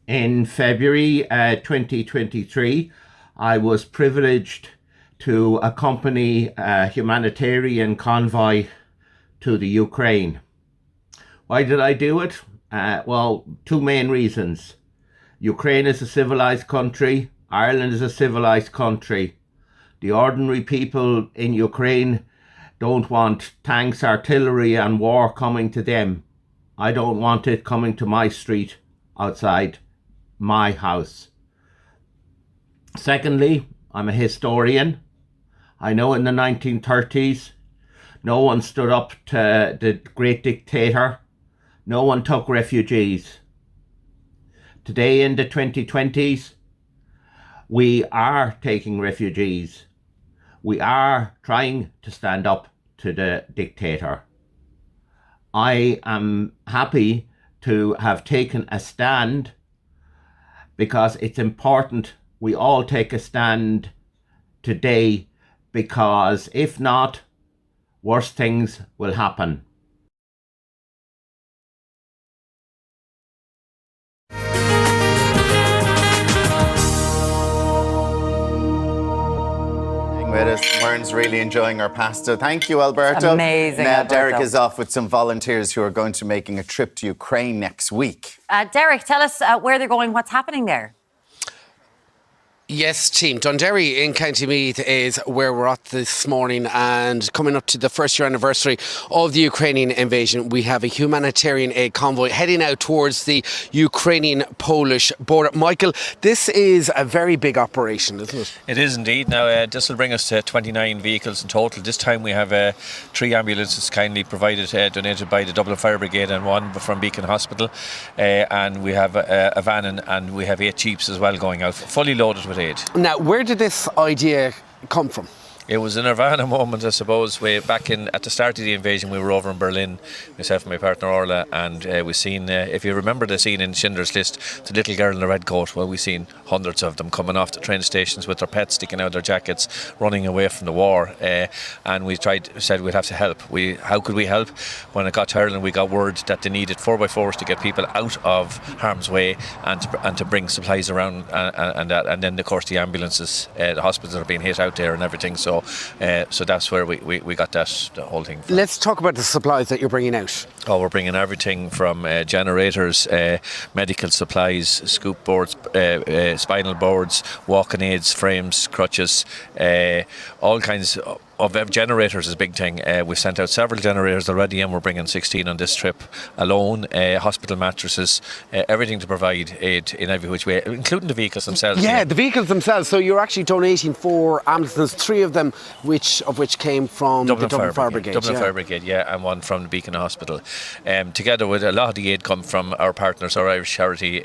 In February 2023, I was privileged to accompany a humanitarian convoy to the Ukraine. Why did I do it? Well, two main reasons. Ukraine is a civilized country. Ireland is a civilized country. The ordinary people in Ukraine don't want tanks, artillery and war coming to them. I don't want it coming to my street outside my house. Secondly, I'm a historian. I know in the 1930s, no one stood up to the great dictator. No one took refugees. Today in the 2020s, we are taking refugees. We are trying to stand up to the dictator. I am happy to have taken a stand because it's important we all take a stand today, because if not, worse things will happen. With us. Mern's really enjoying our pasta. Thank you, Alberto. Amazing. Now, Alberto. Derek is off with some volunteers who are going to be making a trip to Ukraine next week. Derek, tell us where they're going, what's happening there. Yes, team. Dunderry in County Meath is where we're at this morning, and coming up to the first year anniversary of the Ukrainian invasion, we have a humanitarian aid convoy heading out towards the Ukrainian-Polish border. Michael, this is a very big operation, isn't it? It is indeed. Now, this will bring us to 29 vehicles in total. This time we have 3 ambulances kindly provided, donated by the Dublin Fire Brigade, and 1 from Beacon Hospital. And we have a van and we have 8 jeeps as well going out, fully loaded with aid. Now, where did this idea come from? It was a Nirvana moment, I suppose. Way back at the start of the invasion, we were over in Berlin, myself and my partner Orla, and we seen, if you remember the scene in Schindler's List, the little girl in the red coat. Well, we seen hundreds of them coming off the train stations with their pets sticking out of their jackets, running away from the war. And we said we'd have to help. How could we help? When it got to Ireland, we got word that they needed 4x4s to get people out of harm's way and to bring supplies around, and then of course the ambulances, the hospitals are being hit out there and everything. So that's where we got the whole thing from. Let's talk about the supplies that you're bringing out. Oh, we're bringing everything from generators, medical supplies, scoop boards, spinal boards, walking aids, frames, crutches, all kinds of generators is a big thing. We've sent out several generators already, and we're bringing 16 on this trip alone. Hospital mattresses, everything to provide aid in every which way, including the vehicles themselves. Yeah, the vehicles themselves. So you're actually donating 4 ambulances, 3 of them of which came from the Dublin Fire Brigade. Dublin Fire Brigade, yeah, and 1 from the Beacon Hospital. Together with a lot of the aid come from our partners, our Irish charity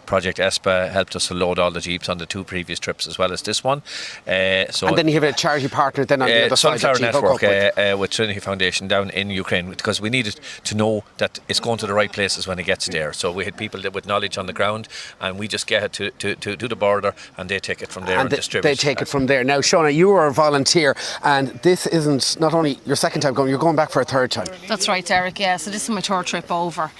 project ESPA helped us to load all the jeeps on the 2 previous trips as well as this one. And then you have a charity partner then on the other Sunflower side. Network with Trinity Foundation down in Ukraine, because we needed to know that it's going to the right places when it gets there. So we had people with knowledge on the ground, and we just get it to the border, and they take it from there and distribute. They take it from there. Now, Shauna, you are a volunteer, and this isn't not only your second time going, you're going back for a third time. That's right, Derek. Yeah, so this is my 3rd trip over.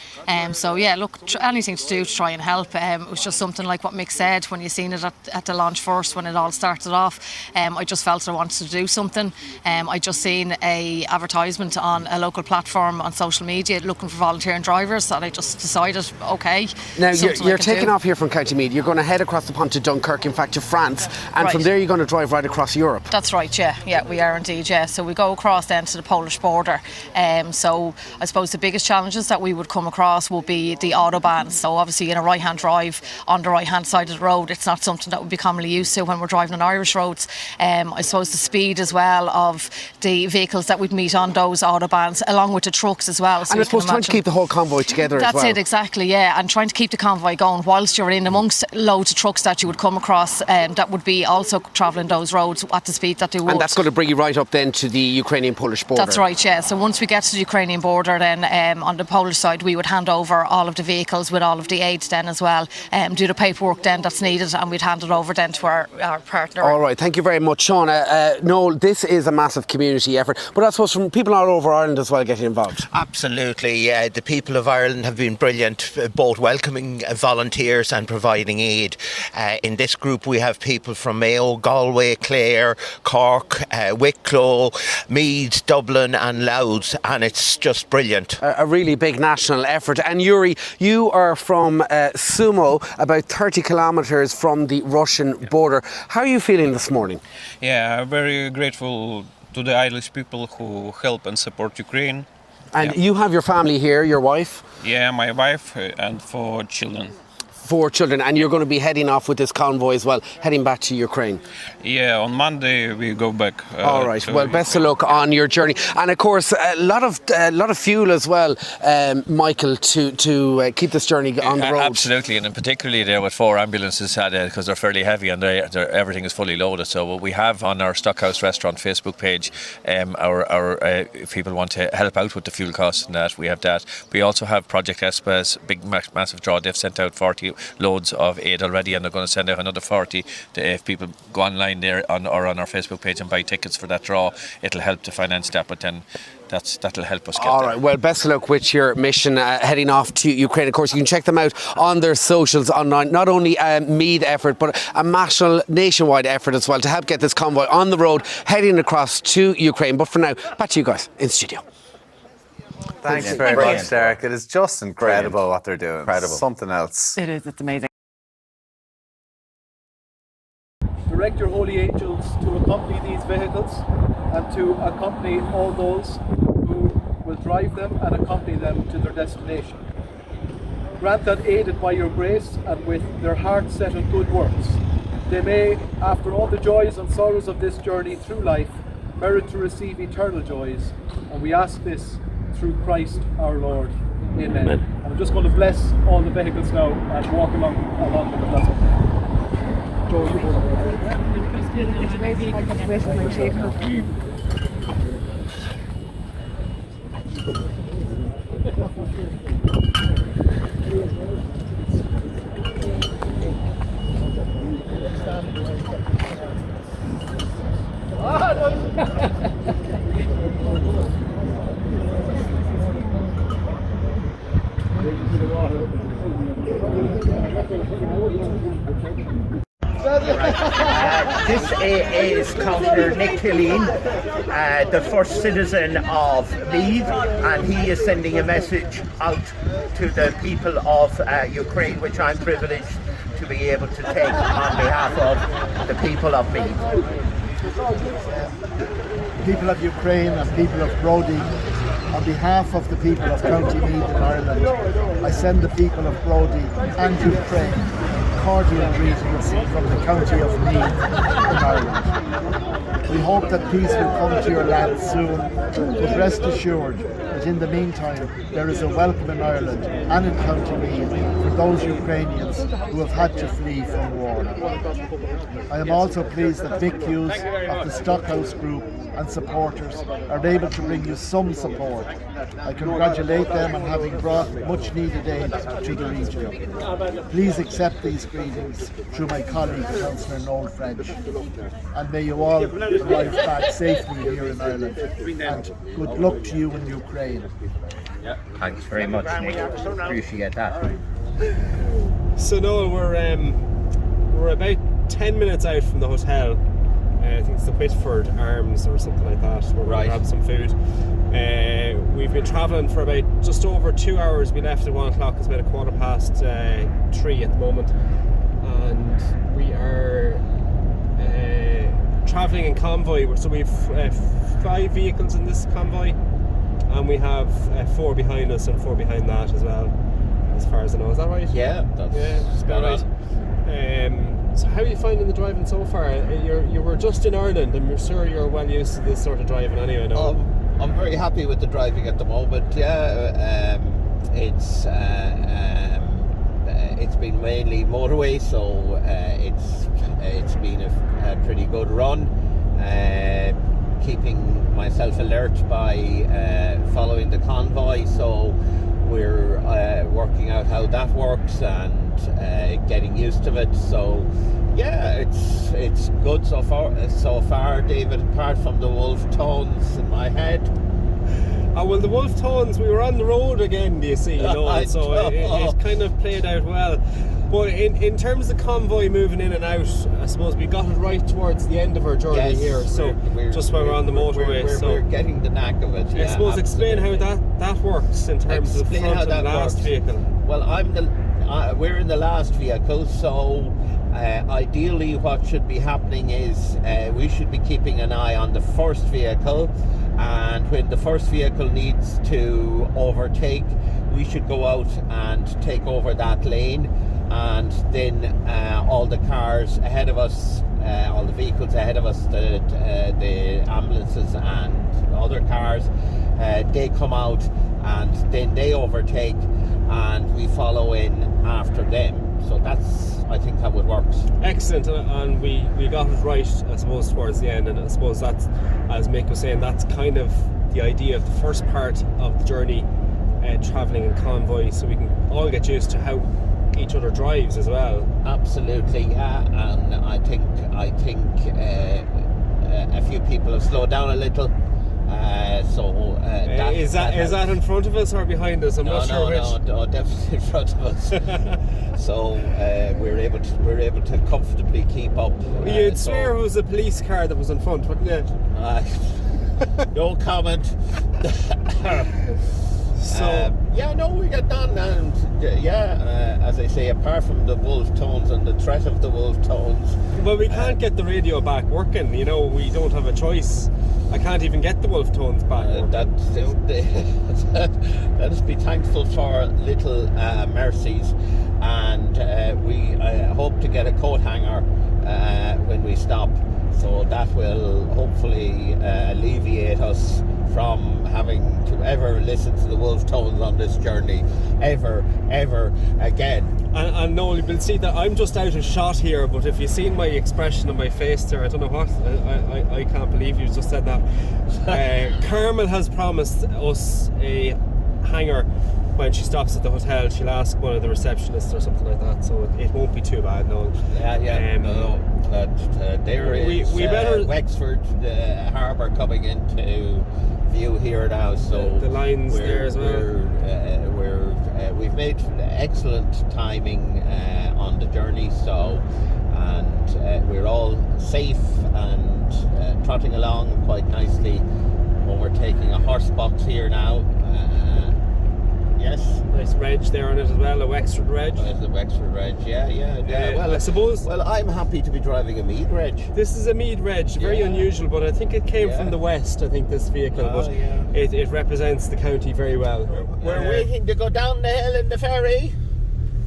So yeah, look, anything to do to try and help. It was just something like what Mick said when you seen it at the launch first, when it all started off. I just felt I wanted to do something. I just seen a advertisement on a local platform on social media looking for volunteering drivers, and I just decided, okay. Now you're taking off here from County Meath. You're going to head across the pond to Dunkirk, in fact to France, and from there you're going to drive right across Europe. That's right, yeah, we are indeed, yeah. So we go across then to the Polish border. So I suppose the biggest challenges that we would come across will be the autobahns. So obviously in a right-hand drive on the right-hand side of the road, it's not something that would be commonly used to when we're driving on Irish roads. I suppose the speed as well of the vehicles that we'd meet on those autobahns, along with the trucks as well. So and I suppose trying to keep the whole convoy together as well. That's it, exactly, yeah. And trying to keep the convoy going whilst you're in amongst loads of trucks that you would come across that would be also travelling those roads at the speed that they would. And that's going to bring you right up then to the Ukrainian-Polish border. That's right, yeah. So once we get to the Ukrainian border, then on the Polish side, we would hand over all of the vehicles with all of the aid then as well, do the paperwork then that's needed, and we'd hand it over then to our partner. All right, thank you very much, Shauna. No, this is is a massive community effort, but I suppose from people all over Ireland as well getting involved. Absolutely. The people of Ireland have been brilliant, both welcoming volunteers and providing aid. In this group we have people from Mayo, Galway, Clare, Cork, Wicklow, Meath, Dublin and Louth, and it's just brilliant. A really big national effort. And Yuri, you are from Sumo, about 30 kilometres from the Russian border. How are you feeling this morning? Yeah, I'm very grateful to the Irish people who help and support Ukraine. And you have your family here, your wife? Yeah, my wife and 4 children. 4 children, and you're going to be heading off with this convoy as well, heading back to Ukraine. Yeah, on Monday we go back. All right. Well, best of luck on your journey, and of course a lot of fuel as well, Michael, to keep this journey on the road. Absolutely, and in particularly there with 4 ambulances because they're fairly heavy and everything is fully loaded. So what we have on our Stockhouse Restaurant Facebook page, if people want to help out with the fuel costs and that, we have that. We also have Project Espas, big massive draw. They've sent out 40 loads of aid already, and they're going to send out another 40 if people go online there or on our Facebook page and buy tickets for that draw. It'll help to finance that, but then that'll help us get all there. right, well, best of luck with your mission heading off to Ukraine. Of course, you can check them out on their socials online. Not only a Meath effort, but a nationwide effort as well to help get this convoy on the road heading across to Ukraine. But for now, back to you guys in studio. Thanks very much, Derek. It is just incredible what they're doing. Incredible. Something else. It is, it's amazing. Direct your holy angels to accompany these vehicles and to accompany all those who will drive them and accompany them to their destination. Grant that, aided by your grace and with their hearts set on good works, they may, after all the joys and sorrows of this journey through life, merit to receive eternal joys. And we ask this through Christ our Lord. Amen. Amen. I'm just going to bless all the vehicles now and walk along with them. That's This is Councillor Nick Killeen, the first citizen of Meath, and he is sending a message out to the people of Ukraine, which I'm privileged to be able to take on behalf of the people of Meath. People of Ukraine and people of Brodie, on behalf of the people of County Meath in Ireland, I send the people of Brodie and Ukraine cordial greetings from the County of Meath in Ireland. We hope that peace will come to your land soon, but rest assured that in the meantime there is a welcome in Ireland and in County Meath for those Ukrainians who have had to flee from war. I am also pleased that Vic Hughes of the Stockhouse Group and supporters are able to bring you some support. I congratulate them on having brought much needed aid to the region. Please accept these greetings through my colleague Councillor Noel French, and may you all arrive back safely here in Ireland, and good luck to you in Ukraine. Thanks very much, Nick. Appreciate that. So Noel, we're about 10 minutes out from the hotel. I think it's the Whitford Arms or something like that. We're going to grab some food. We've been travelling for about just over 2 hours. We left at 1 o'clock. It's about 3:15 at the moment, and we are travelling in convoy. So we've 5 vehicles in this convoy, and we have 4 behind us and 4 behind that as well, as far as I know. Is that right? Yeah, that's about right. So how are you finding the driving so far? You were just in Ireland, and I'm sure you're well used to this sort of driving anyway, no? I'm very happy with the driving at the moment, yeah. It's been mainly motorway, so it's been a pretty good run. Keeping myself alert by following the convoy, so we're working out how that works and getting used to it. So Yeah, it's good so far, David. Apart from the wolf tones in my head. Oh, well, the wolf tones, we were on the road again, do you see, so it kind of played out well. But in terms of convoy moving in and out, I suppose we got it right towards the end of our journey here, so just when we're on the motorway. We're getting the knack of it. I suppose explain how that works in terms of the front of the last vehicle. Well, we're in the last vehicle, so ideally what should be happening is we should be keeping an eye on the first vehicle, and when the first vehicle needs to overtake, we should go out and take over that lane, and then all the cars ahead of us, all the vehicles ahead of us, the ambulances and other cars, they come out and then they overtake and we follow in after them. So that's, I think, how it works. Excellent, and we got it right, I suppose, towards the end, and I suppose that's, as Mick was saying, that's kind of the idea of the first part of the journey, travelling in convoy, so we can all get used to how each other drives as well. Absolutely, yeah, and I think a few people have slowed down a little. Is that in front of us or behind us? I'm not sure which. No, definitely in front of us. So we're able to comfortably keep up. You'd swear it was a police car that was in front, wouldn't you? No comment. So we get done, and as I say, apart from the wolf tones and the threat of the wolf tones. Well, we can't get the radio back working. We don't have a choice. I can't even get the wolf tones back. Let us be thankful for little mercies, and we hope to get a coat hanger when we stop, so that will hopefully alleviate us from having to ever listen to the wolf tones on this journey ever again. And Noel, you will see that I'm just out of shot here, but if you've seen my expression on my face there, I don't know what, I can't believe you just said that. Carmel has promised us a hanger when she stops at the hotel. She'll ask one of the receptionists or something like that, so it won't be too bad, Noel. There is we better Wexford harbour coming into view here now, so the lines there as well. We've made excellent timing on the journey, and we're all safe and trotting along quite nicely. Overtaking a horse box here now. Yes. Nice reg there on it as well, a Wexford reg. There's the Wexford reg, yeah. Well, I suppose. Well, I'm happy to be driving a Mead reg. This is a Mead reg, very unusual, but I think it came from the west. I think this vehicle, it represents the county very well. We're waiting to go down the hill in the ferry.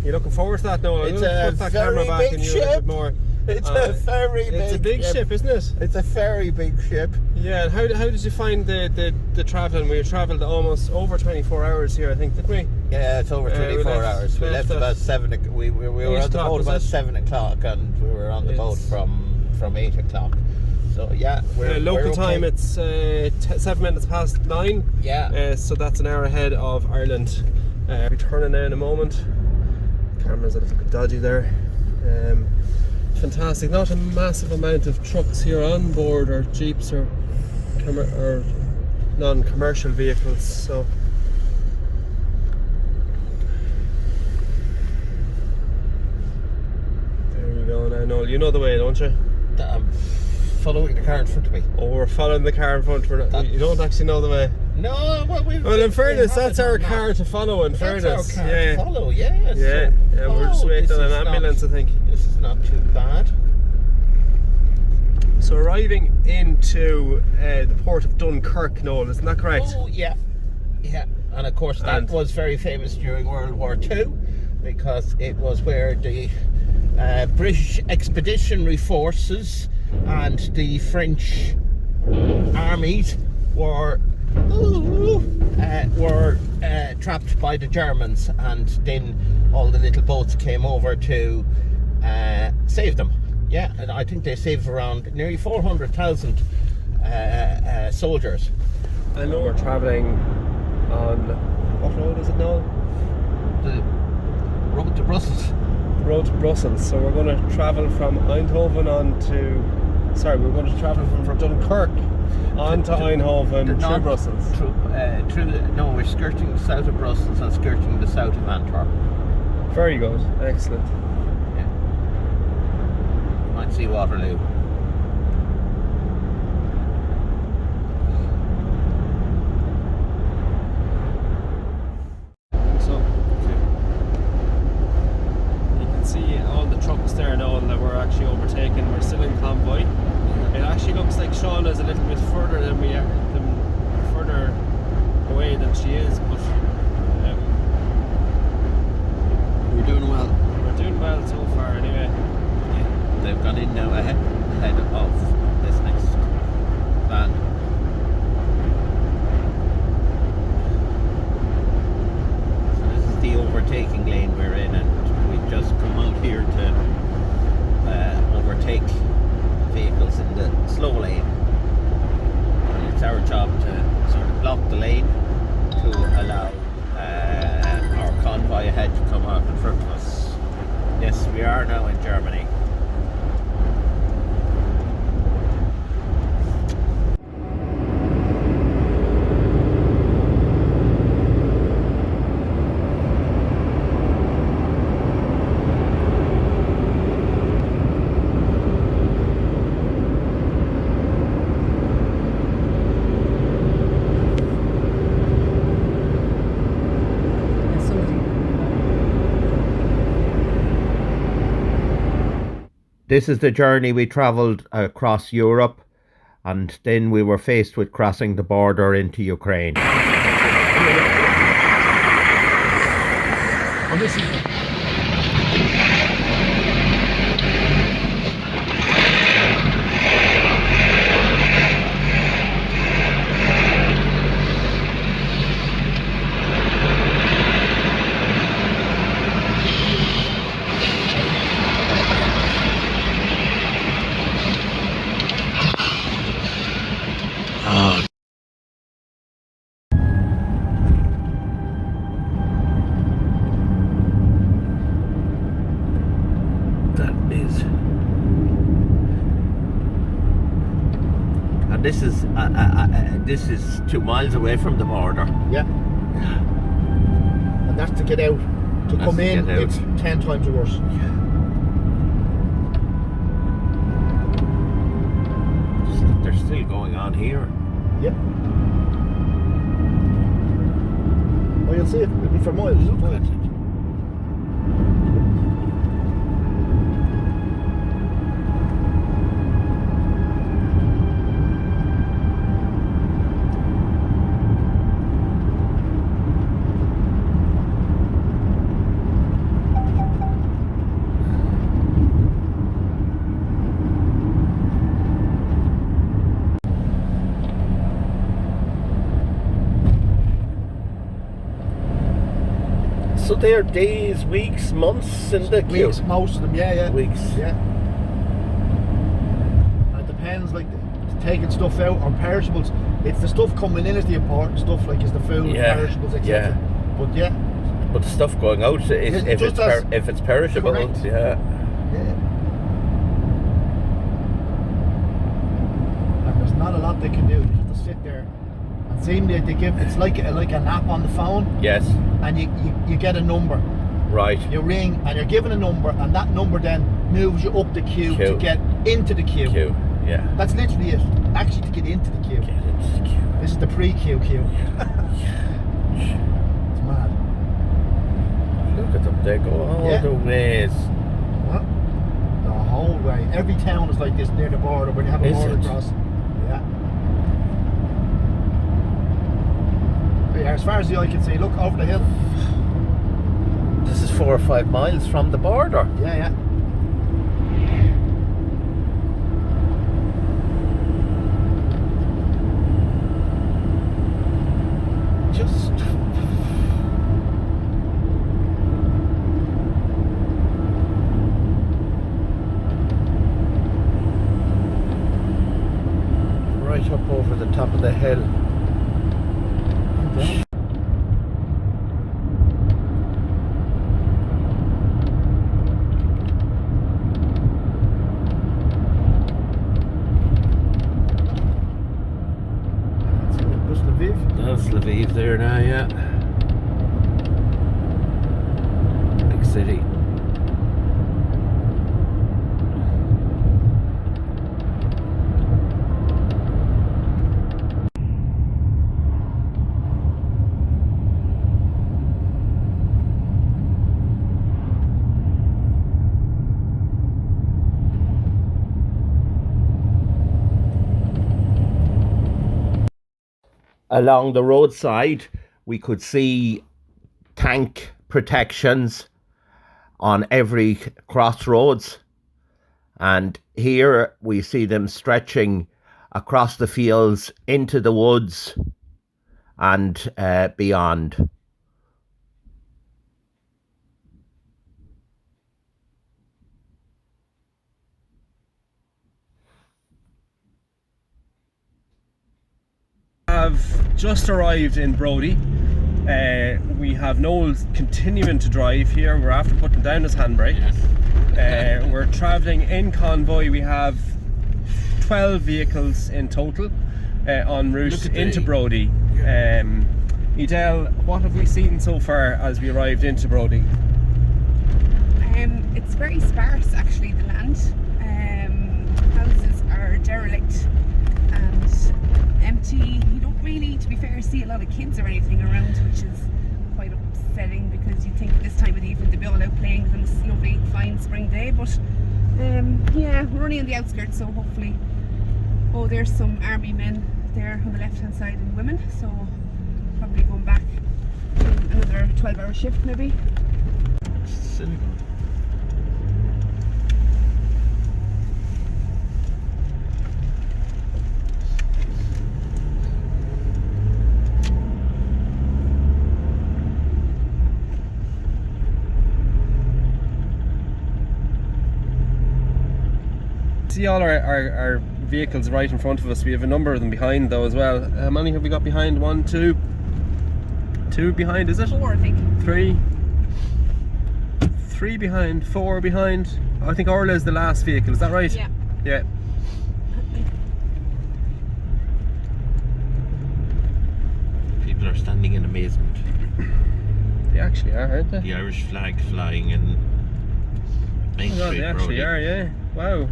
You're looking forward to that, Noel? It's a put that very camera back big in you ship. a bit more. It's a very big. It's a big ship, isn't it? It's a very big ship. Yeah. And how did you find the travelling? We travelled almost over 24 hours here, I think, didn't we? Yeah, it's over 24 hours. We left about 7. We were on the boat about 7 o'clock, and we were on the boat from 8 o'clock. So we're local okay. time. It's 7 minutes past 9. Yeah. So that's an hour ahead of Ireland. We're turning now in a moment. Camera's a little bit dodgy there. Fantastic. Not a massive amount of trucks here on board, or jeeps, or non-commercial vehicles. So there we go now, Noel. You know the way, don't you? I'm following the car in front of me. Oh, we're following the car in front of us. You don't actually know the way. No, well, in fairness, that's our car to follow. In fairness, that's our car to follow. Yes. Yeah. We're just waiting on an ambulance, I think. This is not too bad. So arriving into the port of Dunkirk, Noel, isn't that correct? Oh, yeah. And of course, that was very famous during World War II, because it was where the British Expeditionary Forces and the French armies were trapped by the Germans, and then all the little boats came over to save them. Yeah, and I think they saved around nearly 400,000 soldiers. I know we're travelling on, what road is it now? The road to Brussels. road to Brussels. So we're going to travel from Eindhoven we're going to travel from Dunkirk on to Eindhoven through Brussels. We're skirting the south of Brussels and skirting the south of Antwerp. Very good, excellent. Yeah. Might see Waterloo. So you can see all the trucks there now that we're actually overtaking. We're still in Convoy. It actually looks like Shauna is a little bit further than we are, further away than she is, but we're doing well. We're doing well so far, anyway. Yeah, they've gone in now ahead of this next van. So this is the overtaking lane we're in, and we've just come out here to overtake vehicles in the slow lane, and it's our job to sort of block the lane to allow our convoy ahead to come out in front of us. Yes, we are now in Germany. This is the journey we travelled across Europe, and then we were faced with crossing the border into Ukraine. This is 2 miles away from the border. Yeah. And that's to get out. To come in, it's 10 times worse. They're still going on here. Yep. Oh, you'll see it. It'll be for miles. Look at it. So they're days, weeks, months in the queue? Weeks, most of them, yeah. Weeks. Yeah. And it depends, like, taking stuff out on perishables. It's the stuff coming in is the important stuff, like is the food, perishables, etc. But but the stuff going out is if it's perishable, correct. yeah. And there's not a lot they can do. You have to sit there. And seemingly they give it's like an app on the phone. Yes. And you get a number. Right. You ring and you're given a number, and that number then moves you up the queue. To get into the queue. Yeah. That's literally it. Actually, to get into the queue. Get into the queue. This is the pre-queue queue. Yeah. It's mad. Look at them. They go all the ways. What? The whole way. Every town is like this near the border when you have a border cross. Yeah. But yeah. As far as the eye can see, look over the hill. This is 4 or 5 miles from the border. Yeah. Just right up over the top of the hill. That's Lviv. That's Lviv there now, yeah. Big city. Along the roadside, we could see tank protections on every crossroads, and here we see them stretching across the fields into the woods and beyond. Have just arrived in Brodie. We have Noel continuing to drive here. We're after putting down his handbrake. Yes. We're travelling in convoy. We have 12 vehicles in total en route into Brodie. Edel, what have we seen so far as we arrived into Brodie? It's very sparse, actually, the land. Houses are derelict and empty. You don't really, to be fair, see a lot of kids or anything around, which is quite upsetting, because you'd think at this time of the evening they'd be all out playing on this lovely fine spring day. But yeah, we're only on the outskirts, so hopefully. Oh, there's some army men there on the left hand side and women, so probably going back to another 12-hour shift maybe. Senegal. See all our vehicles right in front of us. We have a number of them behind though as well. How many have we got behind? 1, 2 behind, is it? 4, I think. 3 behind, 4 behind. I think Orla is the last vehicle, is that right? Yeah. Yeah. People are standing in amazement. They actually are, aren't they? The Irish flag flying in Main Oh, Street, they actually Brodie. are, yeah. Wow.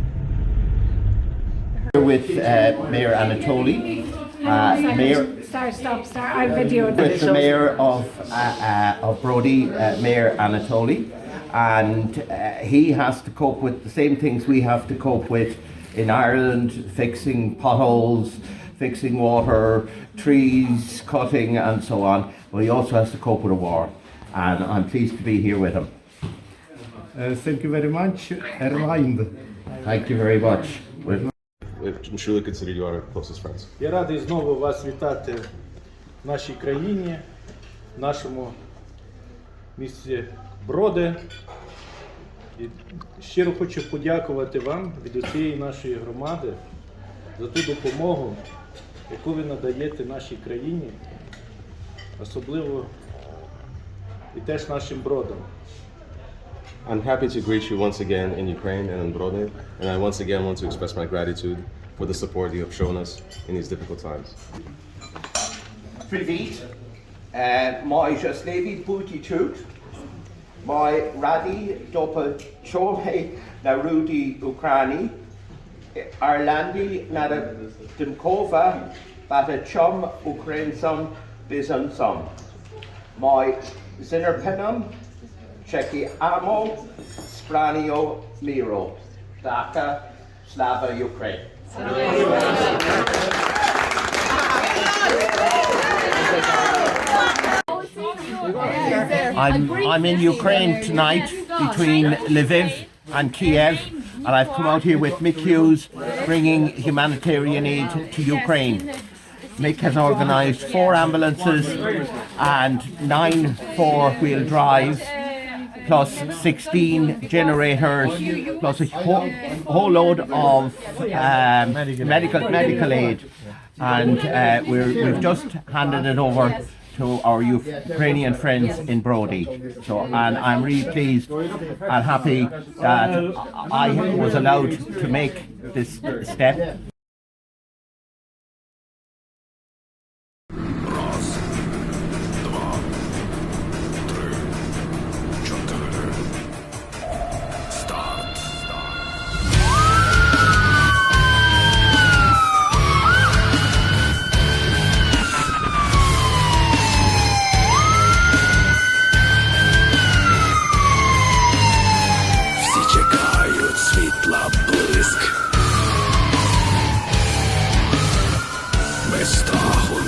With Mayor Anatoly. Mayor. Start. I videoed With the Mayor of Brodie, Mayor Anatoly, and he has to cope with the same things we have to cope with in Ireland: fixing potholes, fixing water, trees, cutting, and so on. But he also has to cope with a war, and I'm pleased to be here with him. Thank you very much, Erland. Thank you very much. We truly consider you our closest friends. Я радий знову вас вітати в нашій країні, в нашому місті Броди. І щиро хочу подякувати вам від усієї нашої громади за ту допомогу, яку ви надаєте нашій країні, особливо і теж нашим бродам. I'm happy to greet you once again in Ukraine and in Brody, and I once again want to express my gratitude for the support you have shown us in these difficult times. Привіт. Мой щасливий путічут. Мой радий допочолей народі України. Ірландії надимкова батачом українцям бізнесом. Мой зінерпеном Czeki amo, spranio miro. Daka, Slava, Ukraine. I'm in Ukraine tonight between Lviv and Kiev, and I've come out here with Mick Hughes bringing humanitarian aid to Ukraine. Mick has organised 4 ambulances and 9 4-wheel drives, plus 16 generators, plus a whole load of medical aid, and we've just handed it over to our Ukrainian friends in Brodie. So, and I'm really pleased and happy that I was allowed to make this step.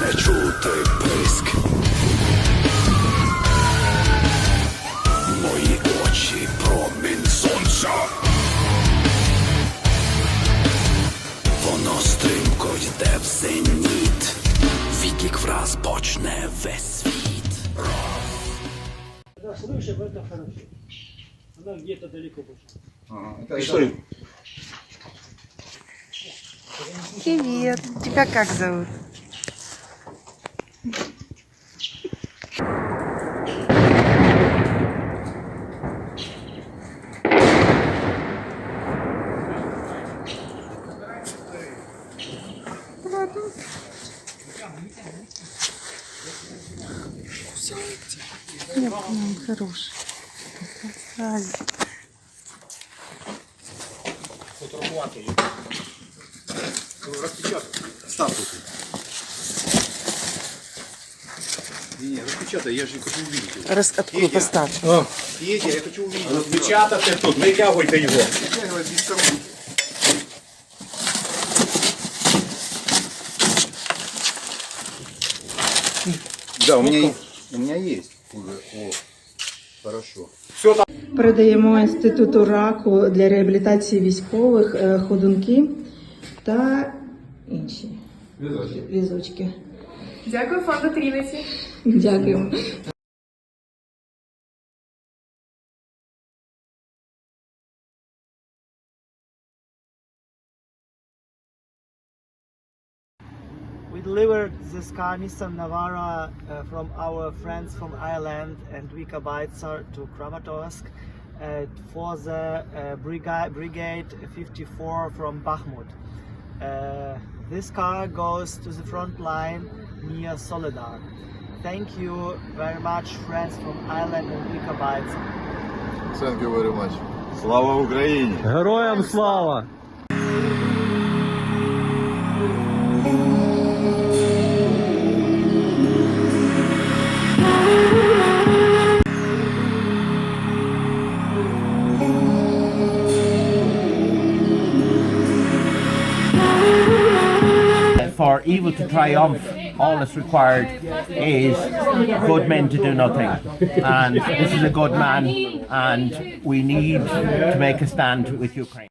не чути писк. Мої очі промінь сонця. Воно стрімко йде в зеніт. Відлік враз почне весь світ. Да, слышим, это хорошо. Она где-то далеко пошла. Ага. И что? Привет. Тебя как зовут? Хороший. Фотографувати її. Розпечатай. Став тут. Не, распечатай, я же хочу увидеть его. Откуда поставь? Федя, я хочу увидеть. Распечатати тут, витягуйте його. Витягуй без сторон. Да, у меня есть уже. О, хорошо. Все там. Передаємо Інституту раку для реабілітації військових ходунки та інші візочки. Дякую фонду Тріниці. Дякуємо. We delivered this car Nissan Navara from our friends from Ireland and Vika Beitzer to Kramatorsk for the Brigade 54 from Bakhmut. This car goes to the front line near Soledar. Thank you very much, friends from Ireland and Vika Beitzer. Thank you very much. Слава Україні! Героям слава! For evil to triumph, all that's required is good men to do nothing. And this is a good man, and we need to make a stand with Ukraine.